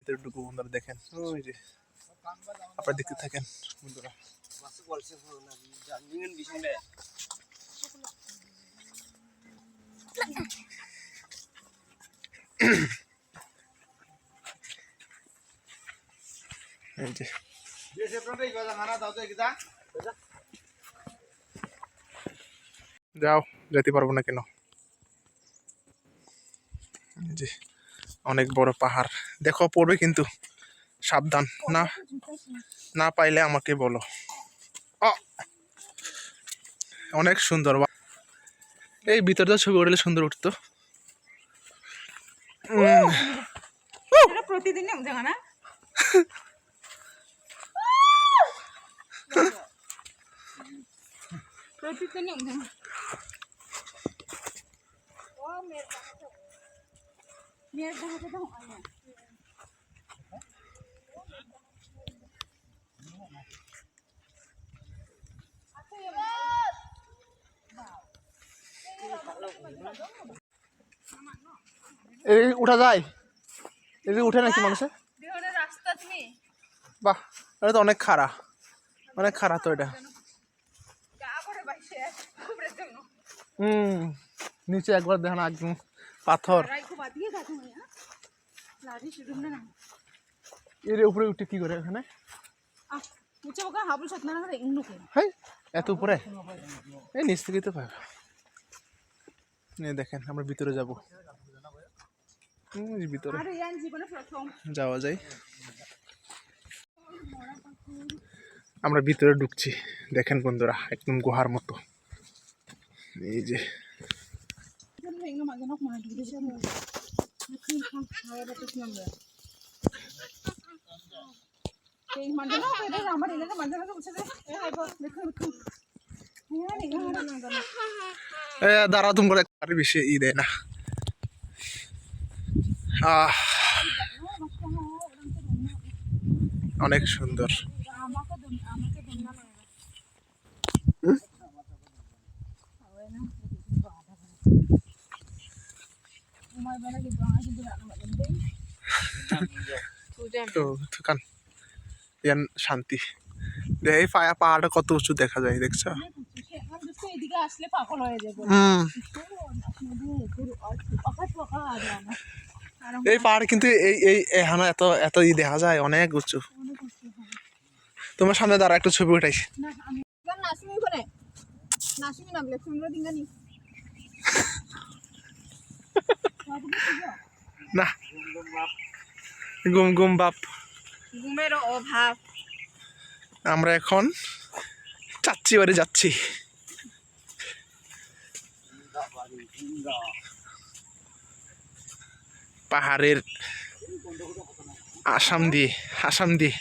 ভিতরে ঢুকবো বন্ধুরা। দেখেন ওই যে আপনারা দেখতে থাকেন বন্ধুরা। এই যে যাও, যেতে পারবো না কেন? এই যে অনেক বড় পাহাড়, দেখো পড়বে কিন্তু, সাবধান। না না পাইলে আমাকে বলো। অনেক সুন্দর, এই ভিতরটা ছবি উঠলে সুন্দর উঠতো। প্রতিদিন না প্রতিদিন এই উঠা যায়, এই উঠে নাকি মানুষে? রাস্তা তুমি বাহ, এটা তো অনেক খাড়া, অনেক খাড়া তো এটা। নিচে একবার দেখো না, একদম পাথর। এর উপরে উঠে কি করে এখানে? এত উপরে, এই নিচ থেকে তো পাবে। দেখেন আমরা ভিতরে যাবো, ভিতরে যাওয়া যায়। আমরা ভিতরে ঢুকছি, দেখেন বন্ধুরা, একদম গুহার মতো। এই যে দাঁড়া, তুমি করে বেশি ই দেয় না। অনেক সুন্দর। শান্তি, এই পাহাড়টা কত উঁচু দেখা যায়, দেখছো? এই পাহাড় কিন্তু এখানে এত এত ই দেখা যায়, অনেক উঁচু। তোমার সামনে দাঁড়া, একটু ছবি উঠাইছি। না, গুম গুম বাপ, ঘুমের অভাব। আমরা এখন চাচ্চি বাড়ি যাচ্ছি। পাহাড়ের আসাম দিয়ে